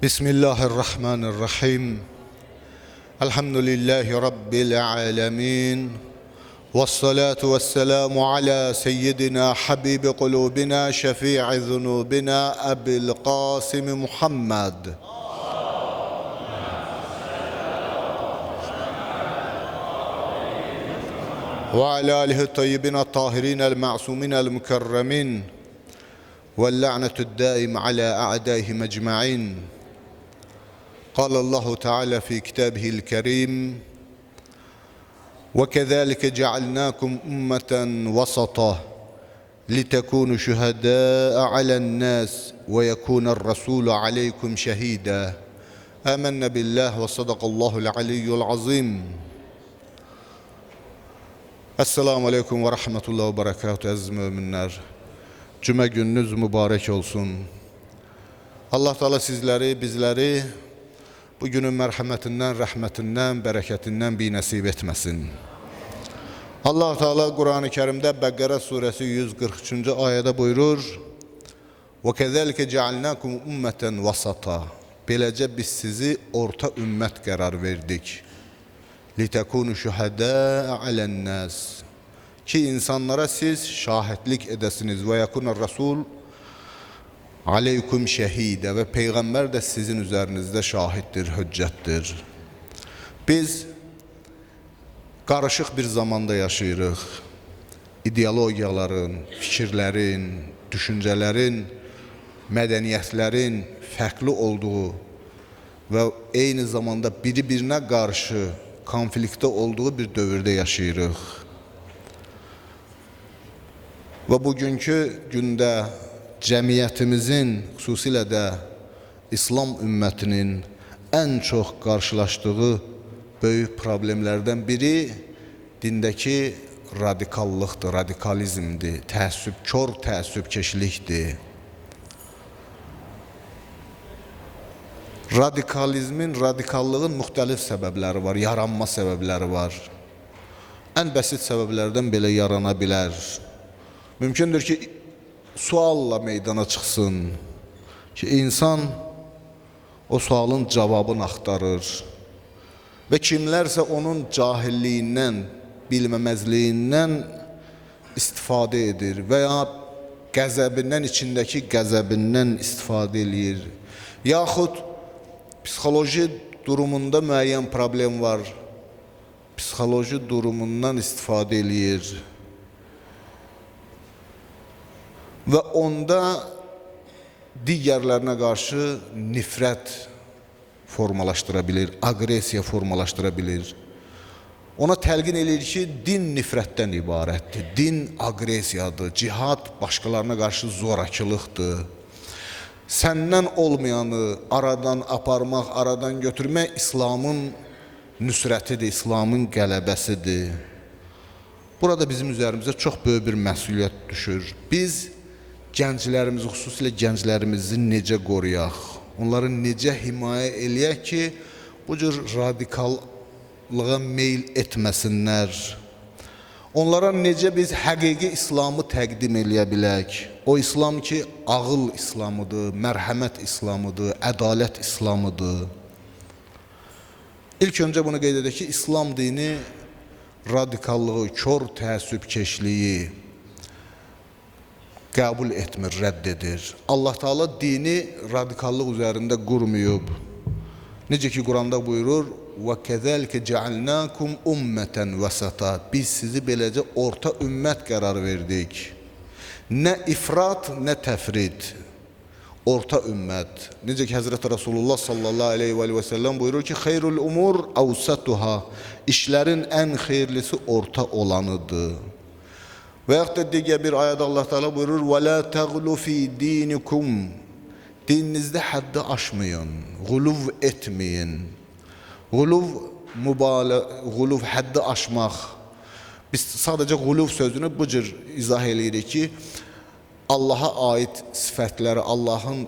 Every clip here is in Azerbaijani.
Bismillahirrahmanirrahim. Elhamdülillahi Rabbil alemin. Vessalatu vesselamu ala seyyidina habibi kulubina şefi'i zunubina Ebil Qasim Muhammed. Ve ala alihi tayyibina tahirin el ma'sumin el mükerremin. واللعنة الدائم على أعدائهم أجمعين. قال الله تعالى في كتابه الكريم: وكذلك جعلناكم أمة وسطا لتكونوا شهداء على الناس ويكون الرسول عليكم شهيدا. آمنا بالله وصدق الله العلي العظيم. Esselamu Aleyküm ve Rahmetullahi ve Berekatuhu aziz müminler. Cümə gününüz mübarək olsun. Allah Teala sizləri, bizləri bugünün mərhəmətindən, rəhmətindən, bərəkətindən bir nəsib etməsin. Allah Teala Kur'an-ı Kerimdə Bəqqərə surəsi 143-cü ayədə buyurur: وَكَذَلِكَ جَعَلْنَاكُمْ أُمَّةً وَسَطًا. Beləcə biz sizi orta ümmət qərar verdik. لِتَكُونُ شُهَدَاءَ عَلَى النَّاسِ. Ki insanlara siz şahitlik edesiniz ve yakunar Resul aleykum şehide ve peygamber de sizin üzerinizde şahittir, hüccettir. Biz karışık bir zamanda yaşayırıq. İdeologiyaların, fikirlerin, düşüncelerin, medeniyetlerin farklı olduğu ve aynı zamanda biri-birine karşı konflikte olduğu bir dövrde yaşayırıq. Və bugünkü gündə cəmiyyətimizin, xüsusilə də İslam ümmətinin ən çox qarşılaşdığı böyük problemlərdən biri dindəki radikallıqdır, radikalizmdir, kör təəssübkeşlikdir. Radikallığın müxtəlif səbəbləri var, yaranma səbəbləri var. Ən bəsit səbəblərdən belə yarana bilər. Mümkündür ki, sualla meydana çıxsın ki, insan o sualın cavabını axtarır və kimlərsə onun cahilliyindən, bilməməzliyindən istifadə edir və ya qəzəbindən, içindəki qəzəbindən istifadə edir. Yaxud psixoloji durumunda müəyyən problem var, psixoloji durumundan istifadə edir. Və onda digərlərinə qarşı nifrət formalaşdıra bilir, agresiya formalaşdıra bilir. Ona təlqin edir ki, din nifrətdən ibarətdir, din agresiyadır, cihad başqalarına qarşı zorakılıqdır. Səndən olmayanı aradan aparmaq, aradan götürmək İslamın nüsrətidir, İslamın qələbəsidir. Burada bizim üzərimizə çox böyük bir məsuliyyət düşür. Biz gənclərimizi, xüsusilə gənclərimizi necə qoruyaq, onları necə himayə eləyək ki, bu cür radikallığa meyl etməsinlər. Onlara necə biz həqiqi İslamı təqdim eləyə bilək? O İslam ki, ağıl İslamıdır, mərhəmət İslamıdır, ədalət İslamıdır. İlk öncə bunu qeyd edək ki, İslam dini radikallığı, kör təəssübkeşliyi qəbul etmir, rədd edir. Allah Teala dini radikallıq üzərində qurmuyub. Necə ki Quranda buyurur: وَكَذَلْكَ جَعَلْنَاكُمْ أُمَّةً وَسَطًا. Biz sizi beləcə orta ümmət qərar verdik. Nə ifrat, nə təfrid. Orta ümmət. Necə ki Həzrəti Rasulullah sallallahu aleyhi ve sellem buyurur ki: خَيْرُ الْأُمُورِ أَوْسَطُهَا. İşlərin ən xeyirlisi orta olanıdır. Və yaxud da digər bir ayədə Allah Teala buyurur: وَلَا تَغْلُ فِي دِينِكُمْ. Dininizdə həddi aşmayın,ğuluv etməyin.Ğuluv həddi aşmaq. Biz sadəcəğuluv sözünü bu cür izah edirik ki, Allaha aid sifətləri, Allahın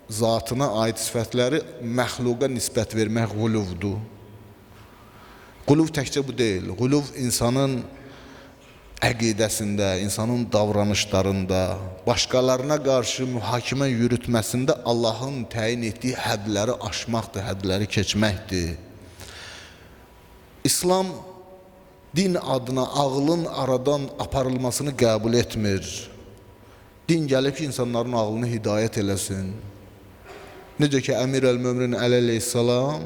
zatına aid sifətləri məxluqa nisbət vermək quluvdur. Quluv təkcə bu deyil. Quluv insanın əqidəsində, insanın davranışlarında, başqalarına qarşı mühakimə yürütməsində Allahın təyin etdiyi hədləri aşmaqdır, hədləri keçməkdir. İslam din adına ağlın aradan aparılmasını qəbul etmir. Din gəlib ki, insanların ağlını hidayət eləsin. Necə ki, Əmir əl-Möminin əleyhissalam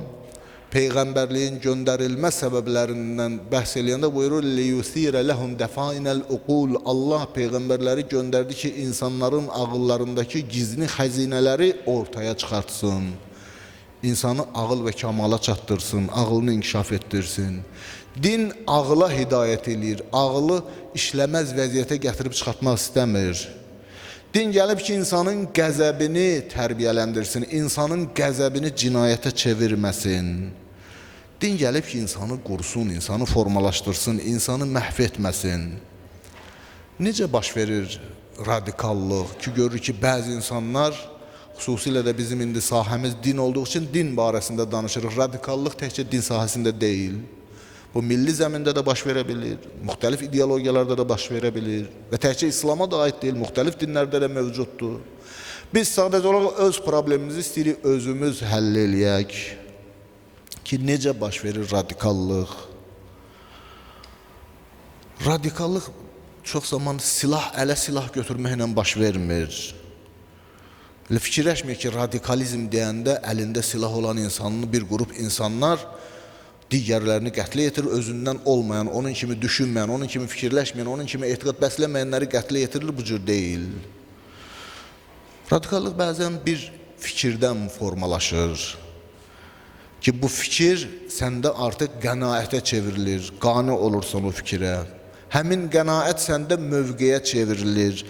Peyğəmbərliyin göndərilmə səbəblərindən bəhs eləyəndə buyurur, لِيُثِيرَ لَهُمْ دَفَائِنَ الْعُقُولِ Allah Peyğəmbərləri göndərdi ki, insanların ağıllarındakı gizli xəzinələri ortaya çıxartsın. İnsanı ağıl və kamala çatdırsın, ağlını inkişaf etdirsin. Din ağla hidayət edir, ağlı işləməz vəziyyətə gətirib çıxartmaq istəmir. Din gəlib ki, insanın qəzəbini tərbiyələndirsin, insanın qəzəbini cinayətə çevirməsin. Din gəlib ki, insanı qursun, insanı formalaşdırsın, insanı məhv etməsin. Necə baş verir radikallıq ki, görür ki, bəzi insanlar, xüsusilə də bizim indi sahəmiz din olduğu üçün din barəsində danışırıq. Radikallıq təkcə din sahəsində deyil. Bu milli zəmində də baş verə bilir, müxtəlif ideologiyalarda da baş verə bilir və təkcə İslama da aid deyil, müxtəlif dinlərdə də mövcuddur. Biz sadəcə olaraq öz problemimizi istəyirik özümüz həll eləyək ki, necə baş verir radikallıq? Radikallıq çox zaman ələ silah götürməklə baş vermir. Fikirləşmir ki, radikalizm deyəndə əlində silah olan bir qrup insanlar digərlərini qətlə yetirir, özündən olmayan, onun kimi düşünməyən, onun kimi fikirləşməyən, onun kimi etiqad bəsləməyənləri qətlə yetirilir, bu cür deyil. Radikallıq bəzən bir fikirdən formalaşır ki, bu fikir səndə artıq qənaətə çevrilir, qane olursan o fikirə. Həmin qənaət səndə mövqeyə çevrilir.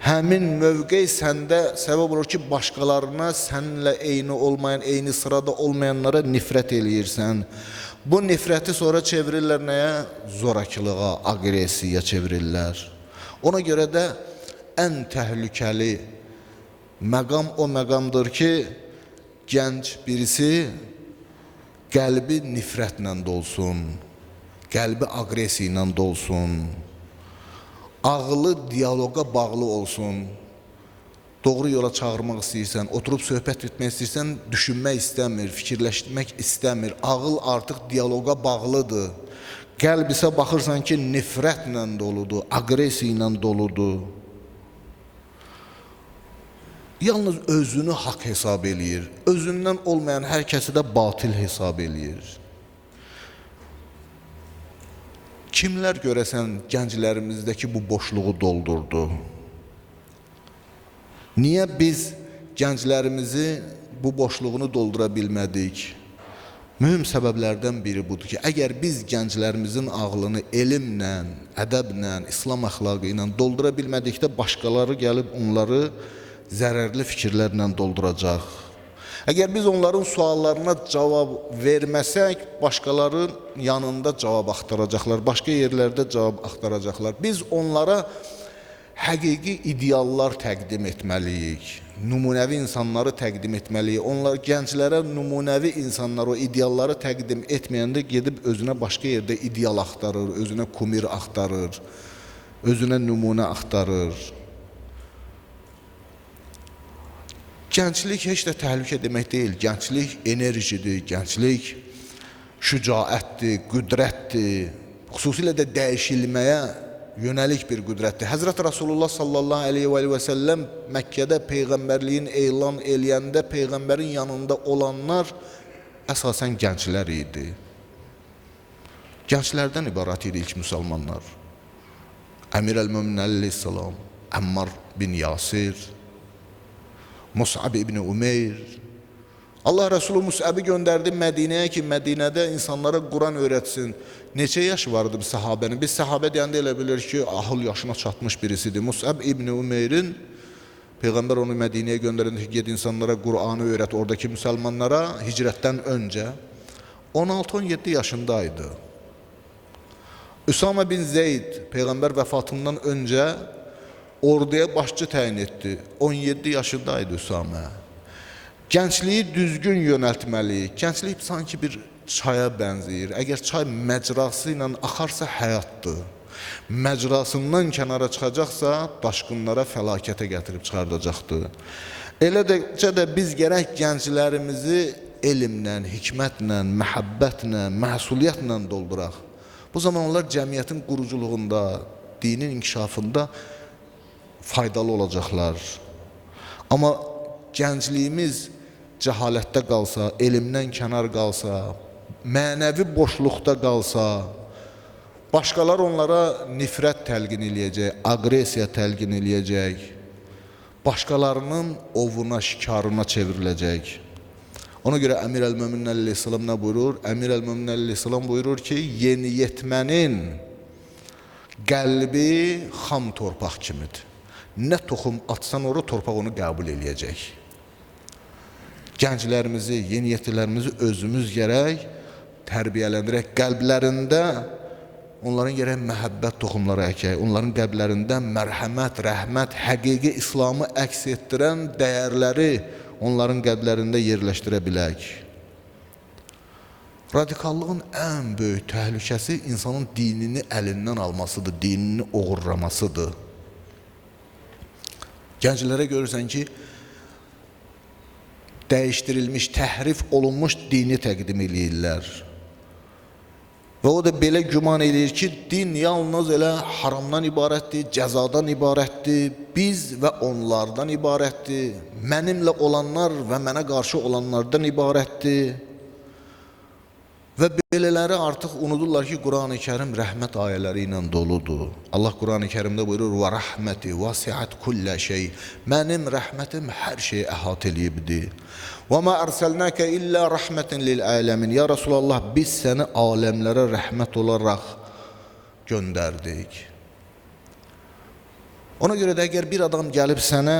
Həmin mövqe səndə səbəb olur ki, başqalarına səninlə eyni olmayan, eyni sırada olmayanlara nifrət eləyirsən. Bu nifrəti sonra çevirirlər nəyə? Zorakılığa, aqressiyaya çevirirlər. Ona görə də ən təhlükəli məqam o məqamdır ki, gənc birisi qəlbi nifrətlə dolsun, qəlbi aqressiya ilə dolsun, ağlı diyaloqa bağlı olsun. Doğru yola çağırmaq istəyirsən, oturub söhbət etmək istəyirsən, düşünmək istəmir, fikirləşmək istəmir. Ağıl artıq diyaloqa bağlıdır. Qəlb isə baxırsan ki, nifrətlə doludur, aqressiya ilə doludur. Yalnız özünü haqq hesab eləyir. Özündən olmayan hər kəsi də batil hesab eləyir. Kimlər görəsən gənclərimizdəki bu boşluğu doldurdu? Niyə biz gənclərimizi bu boşluğunu doldura bilmədik? Mühüm səbəblərdən biri budur ki, əgər biz gənclərimizin ağlını elmlə, ədəblə, İslam əxlaqı ilə doldura bilmədikdə başqaları gəlib onları zərərli fikirlərlə dolduracaq. Əgər biz onların suallarına cavab verməsək, başqaları yanında cavab axtaracaqlar, başqa yerlərdə cavab axtaracaqlar. Biz onlara həqiqi ideallar təqdim etməliyik, nümunəvi insanları təqdim etməliyik. Onlar gənclərə nümunəvi insanlar o idealları təqdim etməyəndə gedib özünə başqa yerdə ideal axtarır, özünə kumir axtarır, özünə nümunə axtarır. Gənclik heç də təhlükə demək deyil. Gənclik enerjidir, gənclik şücaətdir, qüdrətdir, xüsusilə də dəyişilməyə yönəlik bir qüdrətdir. Həzrət Rasulullah sallallahu aleyhi və səlləm Məkkədə Peyğəmbərliyin elan eləyəndə Peyğəmbərin yanında olanlar əsasən gənclər idi. Gənclərdən ibarət idi ilk müsəlmanlar. Əmir əl-Möminin əleyhissalam, Əmmar bin Yasir, Mus'ab ibn Umeyr. Allah Resulü Mus'ab'ı gönderdi Mədinəyə ki, Mədinədə insanlara Quran öyrətsin. Neçə yaş vardı bir sahabənin? Biz sahabə deyəndə elə bilir ki, ahıl yaşına çatmış birisidir. Mus'ab ibn Umeyrin Peyğəmbər onu Mədinəyə göndərəndə ki, ged insanlara Qur'anı öyrət oradakı müsəlmanlara hicrətdən öncə 16-17 yaşındaydı. Üsame bin Zeyd Peyğəmbər vəfatından öncə orduya başçı təyin etdi. 17 yaşındaydı Üsamə. Gəncliyi düzgün yönəltməliyik. Gənclik sanki bir çaya bənzəyir. Əgər çay məcrası ilə axarsa həyatdır. Məcrasından kənara çıxacaqsa, daşqınlara fəlakətə gətirib çıxardacaqdır. Eləcə də biz gərək gənclərimizi elmlə, hikmətlə, məhəbbətlə, məhsuliyyətlə dolduraq. Bu zaman onlar cəmiyyətin quruculuğunda, dinin inkişafında faydalı olacaqlar. Amma gəncliyimiz cəhalətdə qalsa, elmdən kənar qalsa, mənəvi boşluqda qalsa, başqalar onlara nifrət təlqin eləyəcək, aqresiya təlqin eləyəcək, başqalarının ovuna, şikarına çevriləcək. Ona görə Əmir əl-Möminin əleyhissalam nə buyurur? Əmir əl-Möminin əleyhissalam buyurur ki, yeniyetmənin qəlbi xam torpaq kimidir. Nə toxum atsan ora torpaq onu qəbul eləyəcək. Gənclərimizi, yeniyetlərimizi özümüz gərək tərbiyələndirək, qəlblərində onların gərək məhəbbət toxumları əkək, onların qəlblərində mərhəmət, rəhmət, həqiqi İslamı əks etdirən dəyərləri onların qəlblərində yerləşdirə bilək. Radikallığın ən böyük təhlükəsi insanın dinini əlindən almasıdır, dinini oğurlamasıdır. Gənclərə görürsən ki, dəyişdirilmiş, təhrif olunmuş dini təqdim eləyirlər. Və o da belə güman eləyir ki, din yalnız elə haramdan ibarətdir, cəzadan ibarətdir, biz və onlardan ibarətdir, mənimlə olanlar və mənə qarşı olanlardan ibarətdir. Və belələri artıq unudurlar ki, Qur'an-ı Kərim rəhmət ayələri ilə doludur. Allah Qur'an-ı Kərimdə buyurur, və rəhməti vəsiət kullə şey. Mənim rəhmətim hər şeyi əhatə eləyibdir. Və mə ərsəlnəkə illə rəhmətin lil-aləmin. Ya Rasulallah, biz səni aləmlərə rəhmət olaraq göndərdik. Ona görə də əgər bir adam gəlib sənə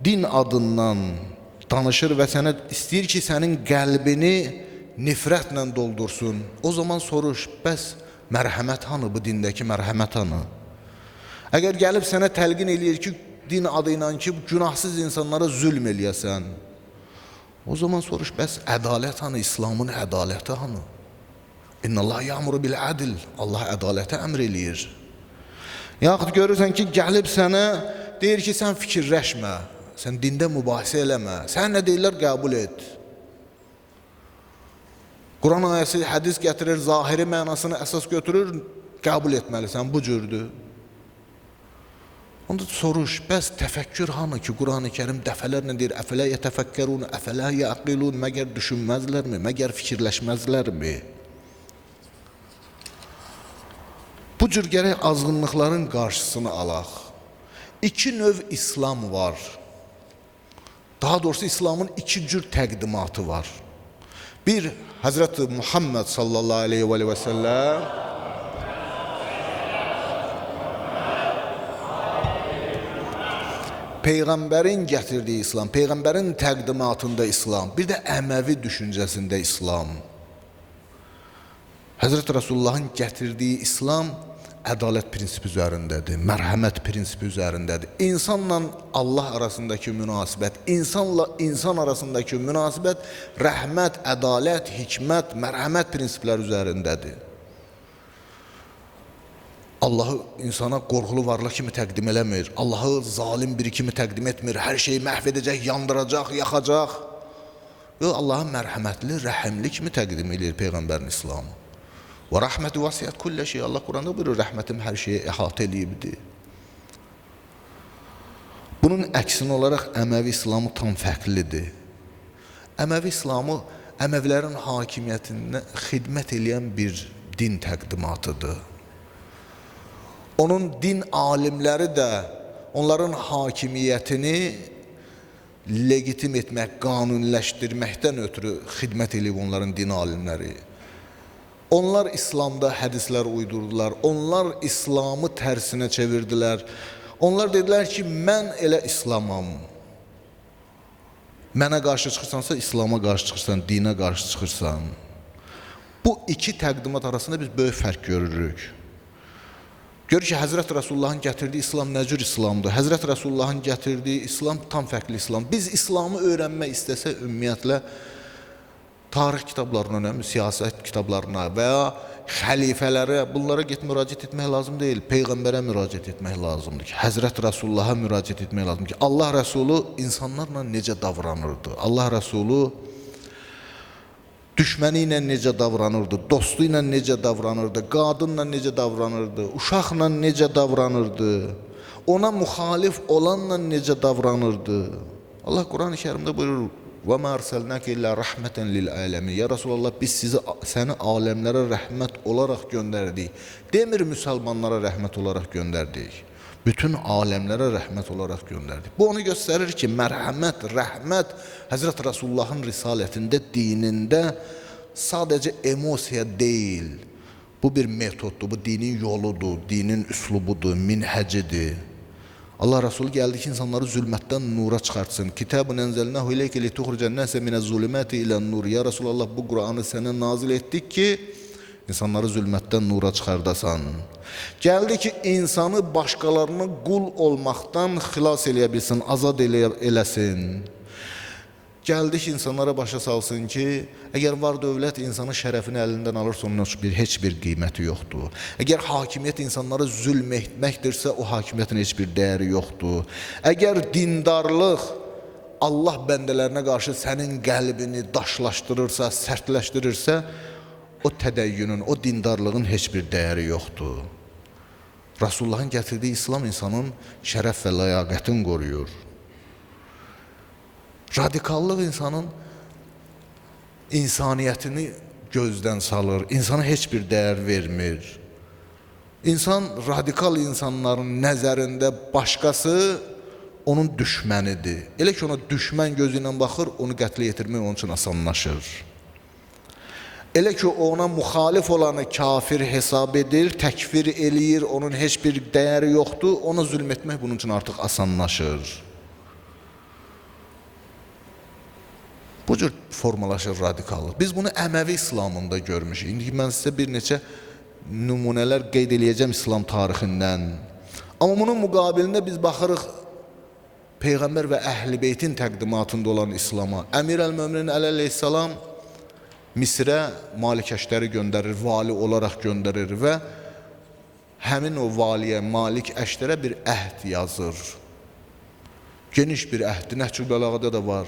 din adından danışır və sənə istəyir ki, sənin qəlbini nifrətlə doldursun, o zaman soruş, bəs mərhəmət hanı, bu dindəki mərhəmət hanı? Əgər gəlib sənə təlqin eləyir ki, din adı ilə ki, günahsız insanlara zülm eləyəsən, o zaman soruş, bəs ədalət hanı, İslamın ədaləti hanı? İnnəllah ya'muru bil adl, Allah ədalətə əmr eləyir. Yaxud görürsən ki, gəlib sənə deyir ki, sən fikirləşmə, sən dində mübahisə eləmə, sən nə deyirlər, qəbul et. Quran ayəsi, hədis gətirir, zahiri mənasını əsas götürür, qəbul etməlisən, bu cürdür. Onda soruş, bəs təfəkkür hanı ki, Quran-ı Kərim dəfələrlə deyir, əfələ yətəfəkkərun, əfələ yəqilun, məgər düşünməzlərmi, məgər fikirləşməzlərmi? Bu cür gərək azğınlıqların qarşısını alaq. İki növ İslam var. Daha doğrusu İslamın iki cür təqdimatı var. Bir, Həzrəti Muhammed sallallahu aleyhi və səlləm Peyğəmbərin gətirdiyi İslam, Peyğəmbərin təqdimatında İslam, bir də Əməvi düşüncəsində İslam. Həzrəti Rasulullahın gətirdiyi İslam ədalət prinsipi üzərindədir, mərhəmət prinsipi üzərindədir. İnsanla Allah arasındakı münasibət, insanla insan arasındakı münasibət rəhmət, ədalət, hikmət, mərhəmət prinsipləri üzərindədir. Allahı insana qorxulu varlıq kimi təqdim eləmir, Allahı zalim biri kimi təqdim etmir, hər şeyi məhv edəcək, yandıracaq, yaxacaq. Yox, Allahı mərhəmətli, rəhimli kimi təqdim edir Peyğəmbərin İslamı. Və rəhməti vəsiyyət kullə şey. Allah Quranda buyurur, rəhmətim hər şeyi əhatə eləyibdir. Bunun əksinə olaraq Əməvi İslamı tam fərqlidir. Əməvi İslamı Əməvilərin hakimiyyətinə xidmət eləyən bir din təqdimatıdır. Onun din alimləri də onların hakimiyyətini legitim etmək, qanuniləşdirməkdən ötürü xidmət eləyib onların din alimləri. Onlar İslamda hədislər uydurdular, onlar İslamı tərsinə çevirdilər. Onlar dedilər ki, mən elə İslamam. Mənə qarşı çıxırsansa, İslama qarşı çıxırsan, dinə qarşı çıxırsan. Bu iki təqdimat arasında biz böyük fərq görürük. Görür ki, Həzrət Rasulullahın gətirdiyi İslam nə cür İslamdır? Həzrət Rasulullahın gətirdiyi İslam tam fərqli İslam. Biz İslamı öyrənmək istəsə ümumiyyətlə tarix kitablarına, siyasət kitablarına və ya xəlifələrə, bunlara müraciət etmək lazım deyil. Peyğəmbərə müraciət etmək lazımdır ki, Həzrət Rasulullaha müraciət etmək lazımdır ki, Allah Rəsulu insanlarla necə davranırdı? Allah Rəsulu düşməni ilə necə davranırdı? Dostu ilə necə davranırdı? Qadınla necə davranırdı? Uşaqla necə davranırdı? Ona müxalif olanla necə davranırdı? Allah Quran-ı Kərimdə buyurur: وَمَا أَرْسَلْنَاكَ إِلَّا رَحْمَةً لِلْعَالَمِينَ. Ya Resulallah, biz səni aləmlərə rəhmət olaraq göndərdik. Demir müsəlmanlara rəhmət olaraq göndərdik. Bütün aləmlərə rəhmət olaraq göndərdik. Bu onu göstərir ki, mərhəmət, rəhmət Həzrət Rasulullahın risalətində, dinində sadəcə emosiya deyil. Bu bir metoddur, bu dinin yoludur, dinin üslubudur, minhəcidir. Allah Resulü gəldi ki, insanları zülmətdən nura çıxartsın. Kitabun enzəlnəhu ileyke lituxricən nəsə minəz-zulümati ilən-nur. Ya Resulallah, bu Qur'anı sənə nazil etdik ki, insanları zülmətdən nura çıxardasan. Gəldi ki, insanı başqalarına qul olmaqdan xilas eləyə bilsin, azad eləsin. Gəldi ki, insanlara başa salsın ki, əgər var dövlət insanın şərəfini əlindən alırsa, onun heç bir qiyməti yoxdur. Əgər hakimiyyət insanlara zülm etməkdirsə, o hakimiyyətin heç bir dəyəri yoxdur. Əgər dindarlıq Allah bəndələrinə qarşı sənin qəlbini daşlaşdırırsa, sərtləşdirirsə, o tədəyyünün, o dindarlığın heç bir dəyəri yoxdur. Rasulullahın gətirdiyi İslam insanın şərəf və ləyaqətini qoruyur. Radikallıq insanın insaniyyətini gözdən salır, insana heç bir dəyər vermir. İnsan, radikal insanların nəzərində başqası onun düşmənidir. Elə ki, ona düşmən gözü ilə baxır, onu qətlə yetirmək onun üçün asanlaşır. Elə ki, ona müxalif olanı kafir hesab edir, təkfir eləyir, onun heç bir dəyəri yoxdur, ona zülm etmək bunun üçün artıq asanlaşır. Bu cür formalaşır radikallıq. Biz bunu Əməvi İslamında görmüşük. İndi mən sizə bir neçə nümunələr qeyd eləyəcəm İslam tarixindən. Amma bunun müqabilində biz baxırıq Peyğəmbər və Əhl-i Beytin təqdimatında olan İslama. Əmir əl-Möminin əleyhissalam Misrə Malik Əştəri göndərir, vali olaraq göndərir və həmin o valiyə Malik Əştərə bir əhd yazır. Geniş bir əhd, Nəhcül Bəlağada da var.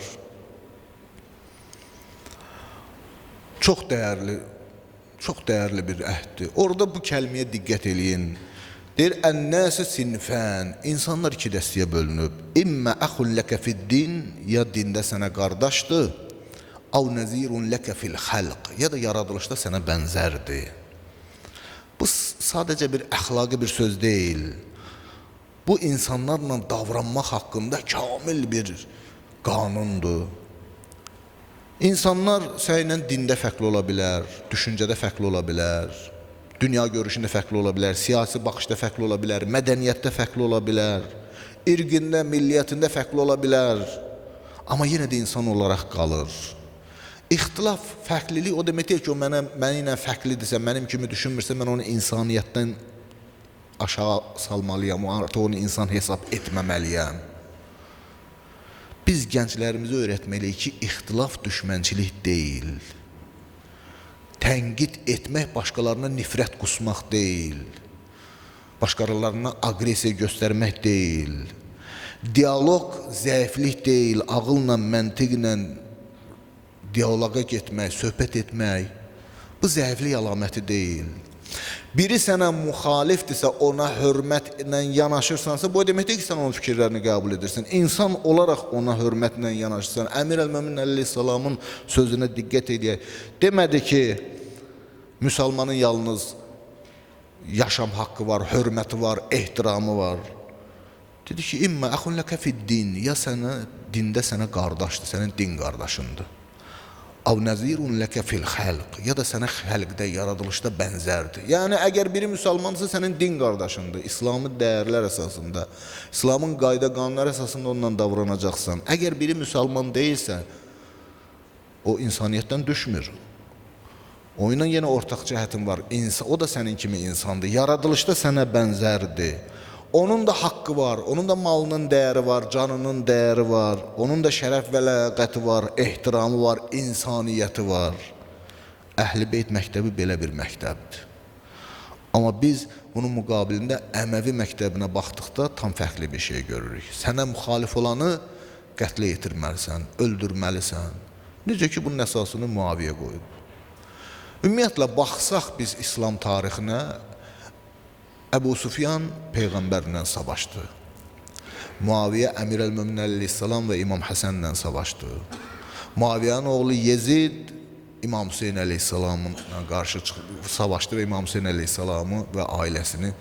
Çox dəyərli bir əhddir. Orada bu kəlməyə diqqət eləyin. Deyir, ən-nəsi sinfən, insanlar iki dəstəyə bölünüb. İmmə əxun ləkə fid-din, ya dində sənə qardaşdır, av nəzirun ləkə fil-xəlq, ya da yaradılışda sənə bənzərdir. Bu sadəcə bir əxlaqi bir söz deyil. Bu insanlarla davranmaq haqqında kamil bir qanundur. İnsanlar səylə dində fərqli ola bilər, düşüncədə fərqli ola bilər, dünya görüşündə fərqli ola bilər, siyasi baxışda fərqli ola bilər, mədəniyyətdə fərqli ola bilər, irqində, milliyyətində fərqli ola bilər. Amma yenə də insan olaraq qalır. İxtilaf, fərqlilik o demək deyil ki, o mənə ilə fərqlidirsə, mənim kimi düşünmürsə, mən onu insaniyyətdən aşağı salmalıyam, artıq onu insan hesab etməməliyəm. Biz gənclərimizi öyrətməliyik ki, ixtilaf düşmənçilik deyil. Tənqid etmək başqalarına nifrət qusmaq deyil. Başqalarına aqresiya göstərmək deyil. Diyaloq zəiflik deyil, ağılla, məntiqlə diyaloqa getmək, söhbət etmək. Bu zəiflik əlaməti deyil. Biri sənə müxalifdirsə, ona hörmətlə yanaşırsansa, bu demək deyil ki, sən onun fikirlərini qəbul edirsən. İnsan olaraq ona hörmətlə yanaşırsan. Əmir əl-Mömin əleyhissalamın sözünə diqqət edək. Demədi ki, müsəlmanın yalnız yaşam haqqı var, hörməti var, ehtiramı var. Dedi ki, İmmə əxun ləkə fid-din, ya dində sənə qardaşdır, sənin din qardaşındır. Av nəzirun ləkə fil-xəlq, ya da sənə xəlqdə, yaradılışda bənzərdir. Yəni, əgər biri müsəlmansa, sənin din qardaşındır, İslamı dəyərlər əsasında, İslamın qayda qanunları əsasında onunla davranacaqsan. Əgər biri müsəlman deyilsə, o insaniyyətdən düşmür. O ilə yenə ortaq cəhətin var, o da sənin kimi insandır, yaradılışda sənə bənzərdir. Onun da haqqı var, onun da malının dəyəri var, canının dəyəri var, onun da şərəf və ləyaqəti var, ehtiramı var, insaniyyəti var. Əhl-i Beyt məktəbi belə bir məktəbdir. Amma biz bunun müqabilində Əməvi məktəbinə baxdıqda tam fərqli bir şey görürük. Sənə müxalif olanı qətlə yetirməlisən, öldürməlisən. Necə ki, bunun əsasını Muaviyə qoyub. Ümumiyyətlə, baxsaq biz İslam tarixinə, Əbu Sufyan Peyğəmbərlə savaşdı. Muaviyə Əmirəl-Möminin əleyhissalam və İmam Həsənlə savaşdı. Muaviyyənin oğlu Yezid İmam Hüseyin əleyhissalamına qarşı savaşdı və İmam Hüseyin əleyhissalamı və ailəsini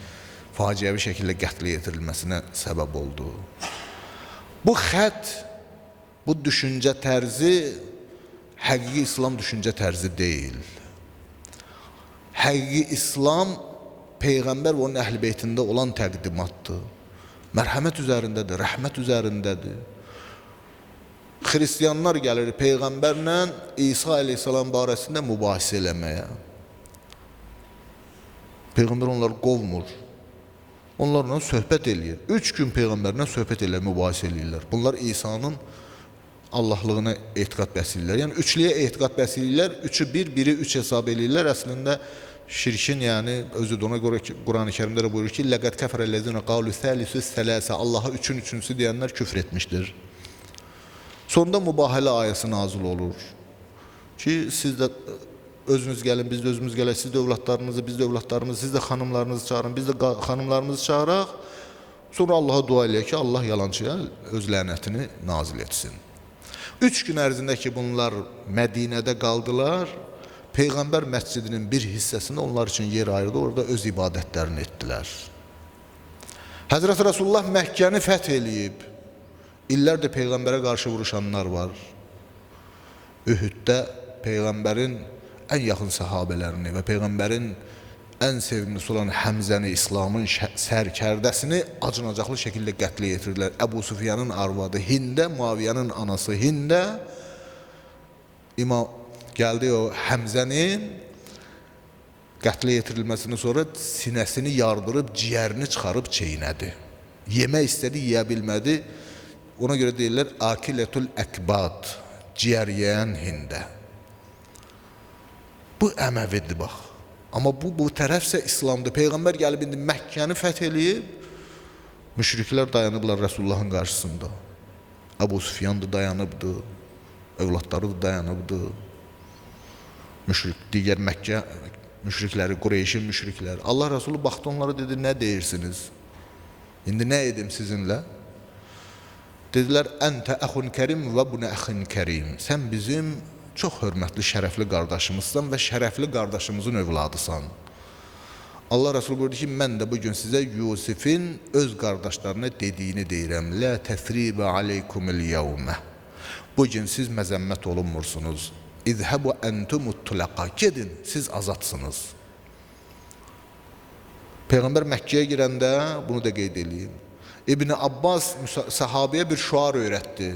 faciəvi şəkildə qətlə yetirilməsinə səbəb oldu. Bu xət, bu düşüncə tərzi həqiqi İslam düşüncə tərzi deyil. Həqiqi İslam Peyğəmbər və onun əhl-i beytində olan təqdimatdır. Mərhəmət üzərindədir, rəhmət üzərindədir. Xristiyanlar gəlir Peyğəmbərlə İsa əleyhissalam barəsində mübahisə eləməyə. Peyğəmbər onları qovmur. Onlarla söhbət eləyir. 3 gün Peyğəmbərlə söhbət eləyir, mübahisə eləyirlər. Bunlar İsa'nın Allahlığına etiqad bəsləyirlər. Yəni, üçlüyə etiqad bəsləyirlər. 3'ü 1, 1'i 3 hesab eləyirlər. Əslində, şirkin, yəni, özü də ona görə ki, Quran-ı Kərimdə də buyurur ki, لَقَدْ كَفَرَ الَّذِينَ قَالُوا ثَالِثُ الثَّلَاثَ Allaha 3'ün 3'üncüsü deyənlər küfr etmişdir. Sonunda mübahilə ayəsi nazil olur ki, siz də özünüz gəlin, biz də özümüz gələk, siz də övladlarınızı, biz də övladlarımızı, siz də xanımlarınızı çağırın, biz də xanımlarımızı çağıraq. Sonra Allaha dua eləyək ki, Allah yalancıya öz lənətini nazil etsin. 3 gün ərzində ki, bunlar Mədinədə qaldılar, Peyğəmbər məscidinin bir hissəsində onlar üçün yer ayırdı, orada öz ibadətlərini etdilər. Həzrət Rasulullah Məkkəni fəth eləyib, illərdə Peyğəmbərə qarşı vuruşanlar var. Ühüddə Peyğəmbərin ən yaxın səhabələrini və Peyğəmbərin ən sevimlisi olan Həmzəni, İslamın sərkərdəsini acınacaqlı şəkildə qətlə yetirdilər. Əbu Sufyanın arvadı Hində, Muaviyyənin anası Hində gəldi o Həmzənin qətlə yetirilməsindən sonra sinəsini yardırıb, ciyərini çıxarıb çeynədi. Yemək istədi, yeyə bilmədi. Ona görə deyirlər, Akilətul Əkbad, ciyər yeyən Hində. Bu Əməvidir, bax. Amma bu tərəfsə İslamdır. Peyğəmbər gəlib indi Məkkəni fəth eləyib, müşriklər dayanıblar Resulullahın qarşısında. Əbu Sufyan da dayanıbdı, övladları da dayanıbdı. Digər Məkkə müşrikləri, Qureyşin müşrikləri. Allah Resulü baxdı onlara, dedi, nə deyirsiniz? İndi nə edim sizinlə? Dedilər, əntə əxun kərim və bunə əxin kərim. Sən bizim çox hörmətli, şərəfli qardaşımızsan və şərəfli qardaşımızın övladısan. Allah Resulü buyurdu ki, mən də bugün sizə Yusifin öz qardaşlarına dediyini deyirəm. Lə təfribə aleykumul yevmə. Bugün siz məzəmmət olunmursunuz. İzhəbu əntumut tulaqa. Gedin, siz azadsınız. Peyğəmbər Məkkəyə girəndə bunu da qeyd edeyim. İbn Abbas sahabiyə bir şuar öyrətdi.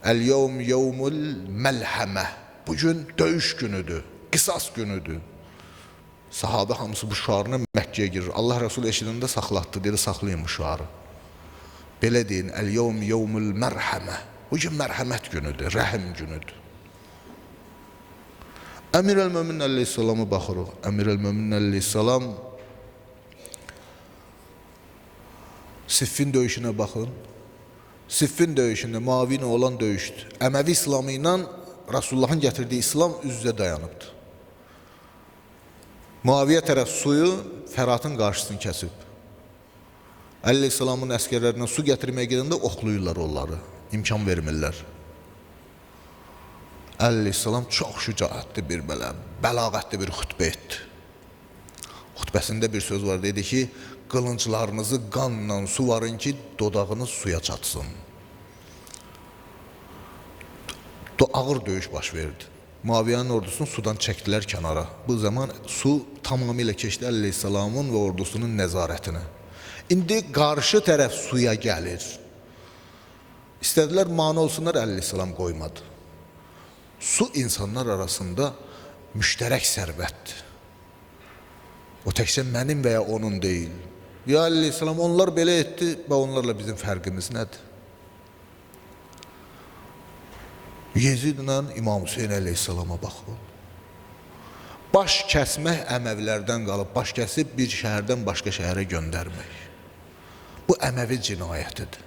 Əl-yevm yevmul məlhəmə. Bugün döyüş günüdür, qisas günüdür. Sahabə hamısı bu şuarına Məkkəyə girir. Allah Resulü eşidəndə saxlatdı, dedi, saxlayın bu şuarı. Belə deyin, əl-yevm yevmul mərhəmə. Bugün mərhəmət günüdür, rəhim günüdür. Əmirəl-Möminin əleyhissalama baxırıq. Əmirəl-Möminin əleyhissalam Siffin döyüşünə baxın. Siffin döyüşündə Muaviyə olan döyüşdür. Əməvi İslamı ilə Rasulullahın gətirdiyi İslam üz-üzə dayanıbdır. Muaviyə tərəf suyu Fəratın qarşısını kəsib. Əleyhissalamın əskərlərindən su gətirməyə gedəndə oxluyurlar onları. İmkan vermirlər. Əleyhissalam çox şücaətli bir bəlağətli bir xütbə etdi. Xütbəsində bir söz var, dedi ki, qılınclarınızı qanla suvarın ki, dodağınız suya çatsın. Ağır döyüş baş verdi. Muaviyyənin ordusunu sudan çəkdilər kənara. Bu zaman su tamamilə keçdi Əleyhissalamın və ordusunun nəzarətinə. İndi qarşı tərəf suya gəlir. İstədilər mane olsunlar, Əleyhissalam qoymadı. Su insanlar arasında müştərək sərvətdir. O təkcə mənim və ya onun deyil. Ya Əleyhissalam, onlar belə etdi və onlarla bizim fərqimiz nədir? Yezidlə İmam Hüseyin Əleyhissalama baxın. baş kəsmək Əməvilərdən qalıb, baş kəsib bir şəhərdən başqa şəhərə göndərmək. Bu Əməvi cinayətidir.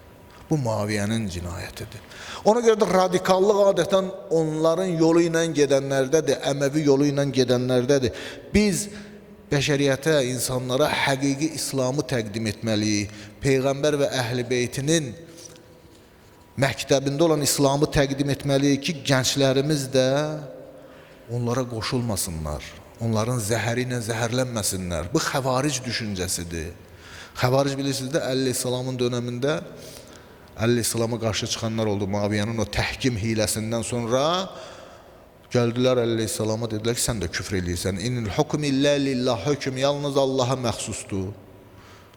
Bu Muaviyyənin cinayətidir. Ona görə də radikallıq adətən onların yolu ilə gedənlərdədir, Əməvi yolu ilə gedənlərdədir. Biz bəşəriyyətə, insanlara həqiqi İslamı təqdim etməliyik. Peyğəmbər və Əhl-i Beytinin məktəbində olan İslamı təqdim etməliyik ki, gənclərimiz də onlara qoşulmasınlar, onların zəhəri ilə zəhərlənməsinlər. Bu xəvaric düşüncəsidir. Xəvaric bilirsiniz də, Əleyhisselamın dönəmində Əleyhisselama qarşı çıxanlar oldu. Muaviyyənin o təhkim hiləsindən sonra gəldilər Əleyhisselama, dedilər ki, sən də küfr eləyirsən. İnnil hukm illə lillah, hökm yalnız Allaha məxsusdur.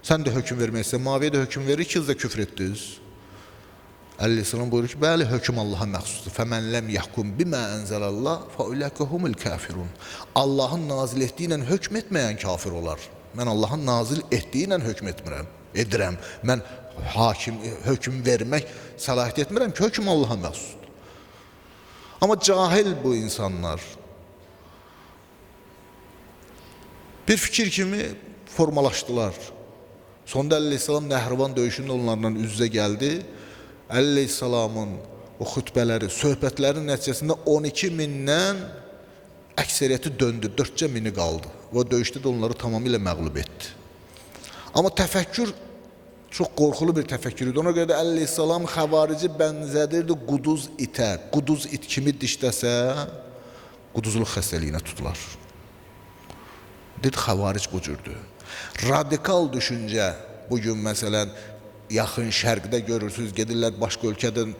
Sən də hökm verməksən, Muaviyyə də hökm verir, ikiniz də küfr etdiniz. Əleyhisselam buyurur ki, bəli, hökm Allaha məxsusdur. Fəmən ləm yəhkum bimə ənzəlallah, fəuləqə humul kafirun. Allahın nazil etdiyi ilə hökm etməyən kafir olar. Mən Allahın nazil etdiyi ilə hökm edirəm. Mən hakim, hökm vermək səlahiyyət etmirəm ki, hökm Allaha məxsusdur. Amma cahil bu insanlar bir fikir kimi formalaşdılar. Sonda Əleyhisselam Nəhrivan döyüşündə onlarla üz-üzə gəldi. Əleyhisselamın o xütbələri, söhbətlərin nəticəsində 12 mindən əksəriyyəti döndü, 4 mini qaldı. Və döyüşdə də onları tamamilə məğlub etdi. Amma təfəkkür çox qorxulu bir təfəkkür idi. Ona görə də Əleyhisselam xəvarici bənzədirdi quduz itə. Quduz it kimi dişləsə, quduzluq xəstəliyinə tutular. Dedi, xəvaric bu cürdür. Radikal düşüncə, bugün məsələn, yaxın şərqdə görürsünüz, gedirlər başqa ölkədən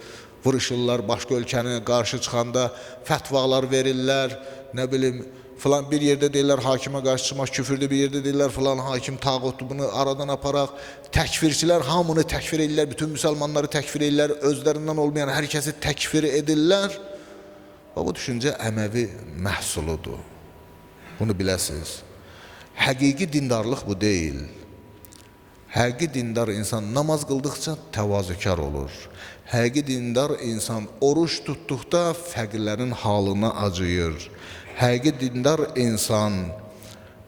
vuruşurlar, başqa ölkənin qarşı çıxanda fətvalar verirlər, nə bilim, filan bir yerdə deyirlər, hakimə qarşı çıxmaq küfürdür, bir yerdə deyirlər, filan hakim tağutdur, bunu aradan aparaq. Təkfirçilər hamını təkfir edirlər, bütün müsəlmanları təkfir edirlər, özlərindən olmayan hər kəsi təkfir edirlər. Və bu düşüncə Əməvi məhsuludur. Bunu biləsiniz. Həqiqi dindarlıq bu deyil. Həqiqi dindar insan namaz qıldıqca təvazökar olur. Həqiqi dindar insan oruç tutduqda fəqirlərin halına acıyır. Həqiqi dindar insan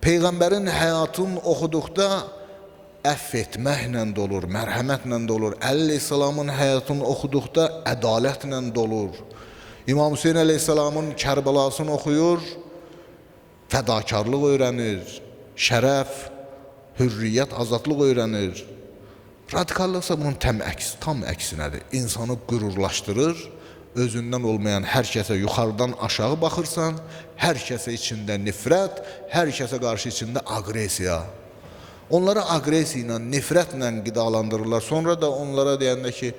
Peyğəmbərin həyatını oxuduqda əff etməklə dolur, mərhəmətlə dolur. Əleyhisselamın həyatını oxuduqda ədalətlə dolur. İmam Hüseyin Əleyhisselamın Kərbəlasını oxuyur, fədakarlıq öyrənir, şərəf, hürriyyət, azadlıq öyrənir. Radikallıqsa bunun tam əksinədir. İnsanı qürurlaşdırır, özündən olmayan hər kəsə yuxarıdan aşağı baxırsan, hər kəsə içində nifrət, hər kəsə qarşı içində aqresiya. Onları aqresiya ilə, nifrətlə qidalandırırlar. Sonra da onlara deyəndə ki,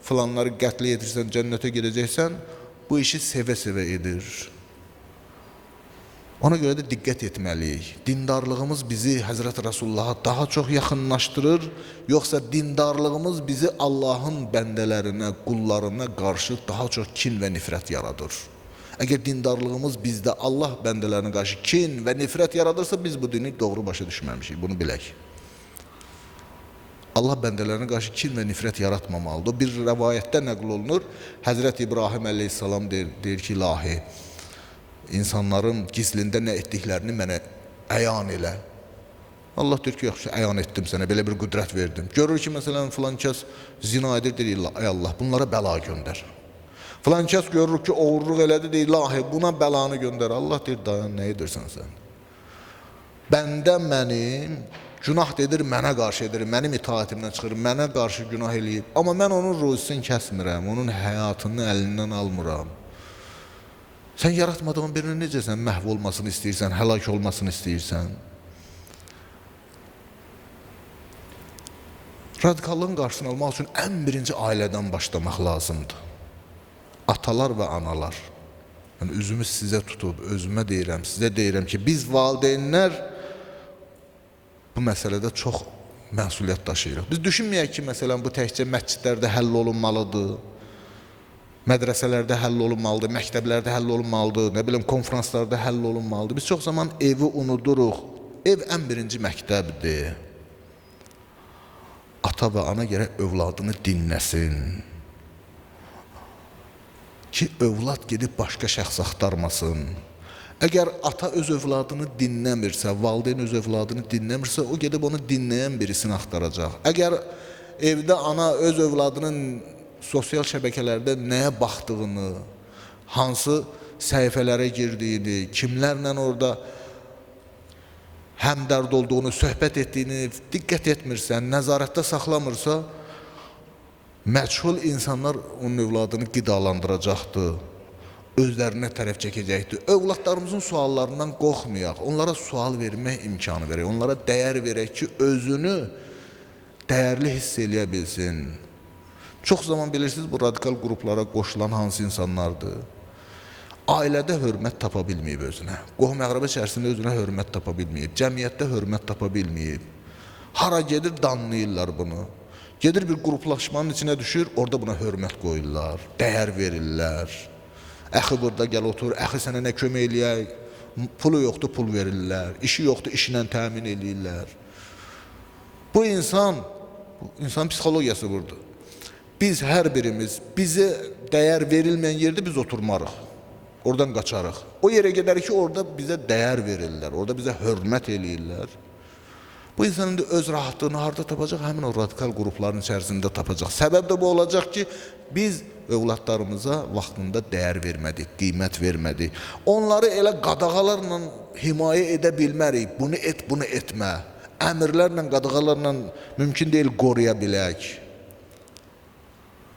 filanları qətlə yetirsən, cənnətə gedəcəksən, bu işi sevə-sevə edir. Ona görə də diqqət etməliyik. Dindarlığımız bizi Həzrət Rasulullaha daha çox yaxınlaşdırır, yoxsa dindarlığımız bizi Allahın bəndələrinə, qullarına qarşı daha çox kin və nifrət yaradır. Əgər dindarlığımız bizdə Allah bəndələrinə qarşı kin və nifrət yaradırsa, biz bu dini doğru başa düşməmişik, bunu bilək. Allah bəndələrinə qarşı kin və nifrət yaratmamalıdır. Bir rəvayətdə nəql olunur, Həzrət İbrahim əleyhissalam deyir ki, ilahi, insanların gizlində nə etdiklərini mənə əyan elə. Allah deyir ki, yaxşı, əyan etdim sənə, belə bir qüdrət verdim. Görür ki, məsələn, filan kəs zina edir, deyir, ey Allah, bunlara bəla göndər. Filan kəs görür ki, oğurluq elədi, deyir, ilahi, buna bəlanı göndər. Allah deyir, dayan, nə edirsən sən? Bəndə mənim, günah edir, mənə qarşı edir, mənim itaətimdən çıxır, mənə qarşı günah eləyib. Amma mən onun ruzisini kəsmirəm, onun həyatını əlindən almıram. Sən yaratmadığın birinin necə sən məhv olmasını istəyirsən, həlak olmasını istəyirsən? Radikallığın qarşısını almaq üçün ən birinci ailədən başlamaq lazımdır. Atalar və analar. Yəni, üzümü sizə tutub, özümə deyirəm, sizə deyirəm ki, biz valideynlər bu məsələdə çox məsuliyyət daşıyırıq. Biz düşünməyək ki, məsələn, bu təkcə məscidlərdə həll olunmalıdır, mədrəsələrdə həll olunmalıdır, məktəblərdə həll olunmalıdır, nə bilim, konferanslarda həll olunmalıdır. Biz çox zaman evi unuduruq. Ev ən birinci məktəbdir. Ata və ana gərək övladını dinləsin. Ki, övlad gedib başqa şəxs axtarmasın. Əgər ata öz övladını dinləmirsə, valideyn öz övladını dinləmirsə, o gedib onu dinləyən birisini axtaracaq. Əgər evdə ana öz övladının sosial şəbəkələrdə nəyə baxdığını, hansı səhifələrə girdiyini, kimlərlə orada həmdərd olduğunu, söhbət etdiyini diqqət etmirsə, nəzarətdə saxlamırsa, məchul insanlar onun övladını qidalandıracaqdır, özlərinə tərəf çəkəcəkdir. Övladlarımızın suallarından qorxmayaq, onlara sual vermək imkanı verək, onlara dəyər verək ki, özünü dəyərli hiss eləyə bilsin. Çox zaman bilirsiniz, bu radikal qruplara qoşulan hansı insanlardır? Ailədə hörmət tapa bilməyib özünə, qohum-əqrəbə içərisində özünə hörmət tapa bilməyib, cəmiyyətdə hörmət tapa bilməyib. Hara gedir, danlayırlar bunu. Gedir bir qruplaşmanın içinə düşür, orada buna hörmət qoyurlar, dəyər verirlər. Əxi burada gəl otur, əxi sənə nə kömək eləyək, pulu yoxdur, pul verirlər, işi yoxdur, işlə təmin eləyirlər. Bu insan psixologiyası budur. Biz hər birimiz, bizə dəyər verilməyən yerdə biz oturmarıq. Oradan qaçarıq. O yerə gedərik ki, orada bizə dəyər verirlər, orada bizə hörmət eləyirlər. Bu insanın da öz rahatlığını harada tapacaq? Həmin o radikal qrupların içərisində tapacaq. Səbəb də bu olacaq ki, biz övladlarımıza vaxtında dəyər vermədik, qiymət vermədik. Onları elə qadağalarla himayə edə bilmərik. Bunu et, bunu etmə. Əmrlərlə, qadağalarla mümkün deyil qoruya bilək.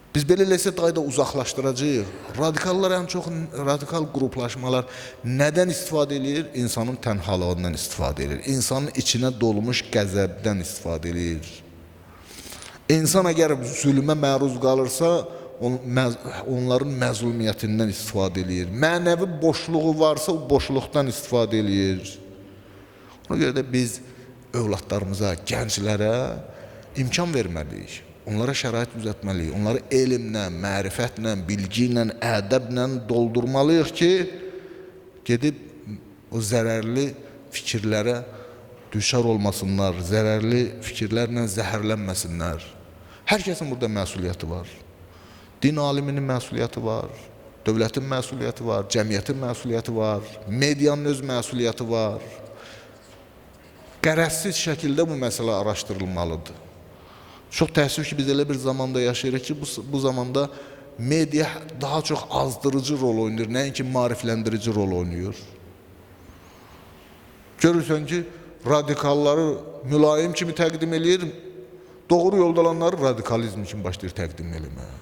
Biz belə eləsə dayda uzaqlaşdıracağıq. Radikallar ən çox, radikal qruplaşmalar nədən istifadə edir? İnsanın tənhalığından istifadə edir. İnsanın içinə dolmuş qəzəbdən istifadə edir. İnsan əgər zülmə məruz qalırsa, onların məzlumiyyətindən istifadə edir. Mənəvi boşluğu varsa, o boşluqdan istifadə edir. Ona görə də biz övladlarımıza, gənclərə imkan verməliyik. Onlara şərait düzəltməliyik, onları elmlə, mərifətlə, bilgi ilə, ədəblə doldurmalıyıq ki, gedib o zərərli fikirlərə düşər olmasınlar, zərərli fikirlərlə zəhərlənməsinlər. Hər kəsin burada məsuliyyəti var. Din aliminin məsuliyyəti var, dövlətin məsuliyyəti var, cəmiyyətin məsuliyyəti var, medianın öz məsuliyyəti var. Qərəzsiz şəkildə bu məsələ araşdırılmalıdır. Çox təəssüf ki, biz elə bir zamanda yaşayırıq ki, bu zamanda media daha çox azdırıcı rol oynayır, nəinki maarifləndirici rol oynayır. Görürsən ki, radikalları mülayim kimi təqdim edir, doğru yolda olanları radikalizm kimi başlayır təqdim eləməyə.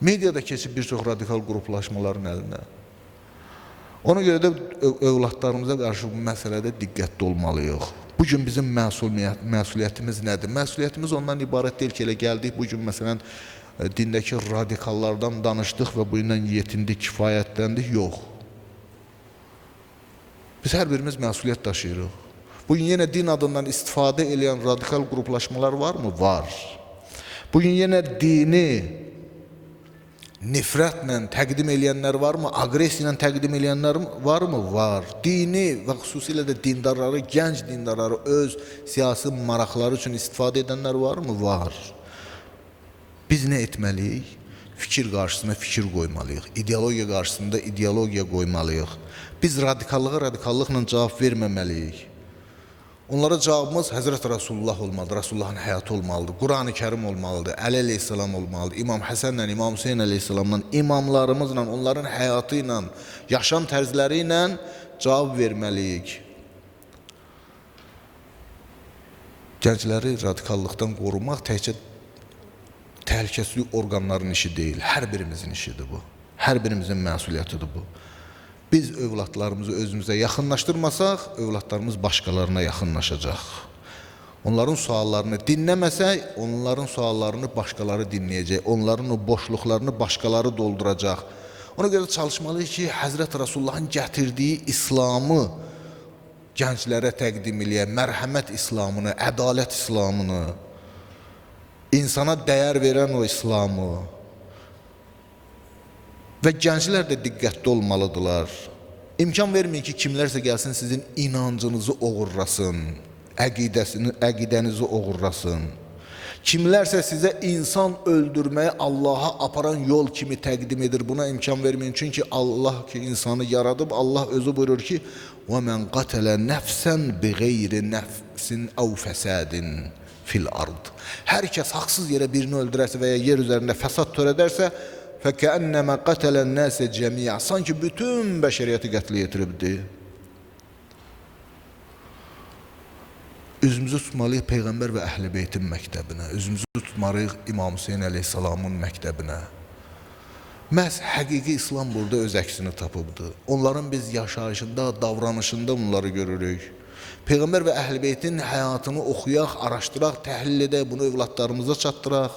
Mediada keçib bir çox radikal qruplaşmaların əlinə. Ona görə də övladlarımıza qarşı bu məsələdə diqqətli olmalıyıq. Bugün bizim məsuliyyətimiz nədir? Məsuliyyətimiz ondan ibarət deyil ki, elə gəldik, bugün məsələn, dindəki radikallardan danışdıq və bu ilə yetindik, kifayətləndik, yox. Biz hər birimiz məsuliyyət daşıyırıq. Bugün yenə din adından istifadə edən radikal qruplaşmalar varmı? Var. Bugün yenə dini nifrətlə təqdim eləyənlər varmı? Agresiya ilə təqdim eləyənlər varmı? Var. Dini və xüsusilə də dindarları, gənc dindarları öz siyasi maraqları üçün istifadə edənlər varmı? Var. Biz nə etməliyik? Fikir qarşısına fikir qoymalıyıq. İdeologiya qarşısında ideologiya qoymalıyıq. Biz radikallığa radikallıqla cavab verməməliyik. Onlara cavabımız Həzrət Rasulullah olmalıdır, Rasulullahın həyatı olmalıdır, Quran-ı Kərim olmalıdır, Əli əleyhissalam olmalıdır, İmam Həsənlə, İmam Hüseyin əleyhissalamla, imamlarımızla, onların həyatı ilə, yaşam tərzləri ilə cavab verməliyik. Gəncləri radikallıqdan qorumaq təkcə təhlükəsizlik orqanların işi deyil, hər birimizin işidir bu, hər birimizin məsuliyyətidir bu. Biz övladlarımızı özümüzə yaxınlaşdırmasaq, övladlarımız başqalarına yaxınlaşacaq. Onların suallarını dinləməsək, onların suallarını başqaları dinləyəcək, onların o boşluqlarını başqaları dolduracaq. Ona görə çalışmalıyıq ki, Həzrət Rasulullahın gətirdiyi İslamı gənclərə təqdim eləyək, mərhəmət İslamını, ədalət İslamını, insana dəyər verən o İslamı. Və gənclər də diqqətli olmalıdırlar. İmkan verməyin ki, kimlərsə gəlsin sizin inancınızı oğurlasın, əqidənizi oğurlasın. Kimlərsə sizə insan öldürməyi Allaha aparan yol kimi təqdim edir. Buna imkan verməyin. Çünki Allah ki insanı yaradıb, Allah özü buyurur ki: "Və men qatala nefsen bighayri nefsin aw fasadin fil ard." Hər kəs haqsız yerə birini öldürərsə və ya yer üzərində fəsad törədərsə, fəkənnəmə qatalən nəsə cəmiə, sanki bütün bəşəriyyəti qətlə yetiribdir. Üzümüzü tutmalıyıq Peyğəmbər və Əhl-i Beytin məktəbinə, üzümüzü tutmalıyıq İmam Hüseyin əleyhissalamın məktəbinə. Məhz həqiqi İslam burada öz əksini tapıbdır. Onların biz yaşayışında, davranışında bunları görürük. Peyğəmbər və Əhl-i Beytin həyatını oxuyaq, araşdıraq, təhlil edək, bunu övladlarımıza çatdıraq.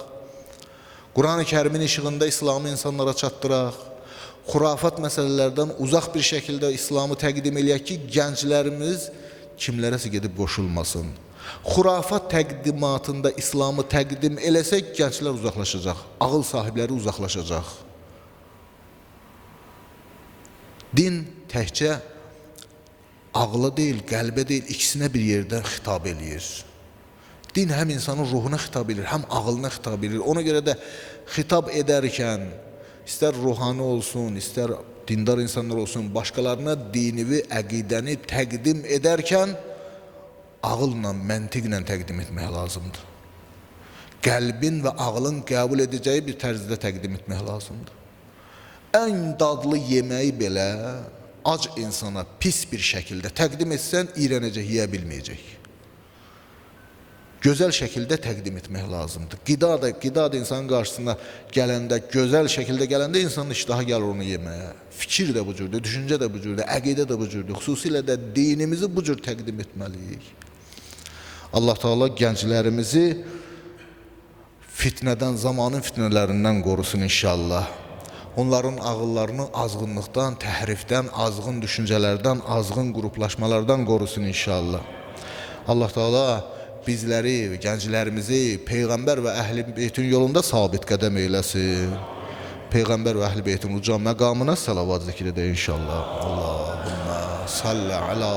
Quran-ı Kərimin işığında İslamı insanlara çatdıraq. Xurafat məsələlərdən uzaq bir şəkildə İslamı təqdim eləyək ki, gənclərimiz kimlərəsə gedib qoşulmasın. Xurafat təqdimatında İslamı təqdim eləsək, gənclər uzaqlaşacaq, ağıl sahibləri uzaqlaşacaq. Din təkcə ağla deyil, qəlbə deyil, ikisinə bir yerdən xitab eləyir. Din həm insanın ruhuna xitab edir, həm ağlına xitab edir. Ona görə də xitab edərkən, istər ruhani olsun, istər dindar insanlar olsun, başqalarına dinivi, əqidəni təqdim edərkən ağılla, məntiqlə təqdim etmək lazımdır. Qəlbin və ağlın qəbul edəcəyi bir tərzdə təqdim etmək lazımdır. Ən dadlı yeməyi belə ac insana pis bir şəkildə təqdim etsən, iyrənəcək, yeyə bilməyəcək. Gözəl şəkildə təqdim etmək lazımdır. Qida da insanın qarşısına gələndə, gözəl şəkildə gələndə insanın iştahı gəlir onu yeməyə. Fikir də bu cürdür, düşüncə də bu cürdür, əqidə də bu cürdür. Xüsusilə də dinimizi bu cür təqdim etməliyik. Allah Teala gənclərimizi fitnədən, zamanın fitnələrindən qorusun inşallah. Onların ağıllarını azğınlıqdan, təhrifdən, azğın düşüncələrdən, azğın qruplaşmalardan qorusun inşallah. Allah Teala bizləri, gənclərimizi Peyğəmbər və Əhl-i Beytin yolunda sabit qədəm eyləsin. Peyğəmbər və Əhl-i Beytin uca məqamına salavat zikr edə inşallah. Allahümmə salli ala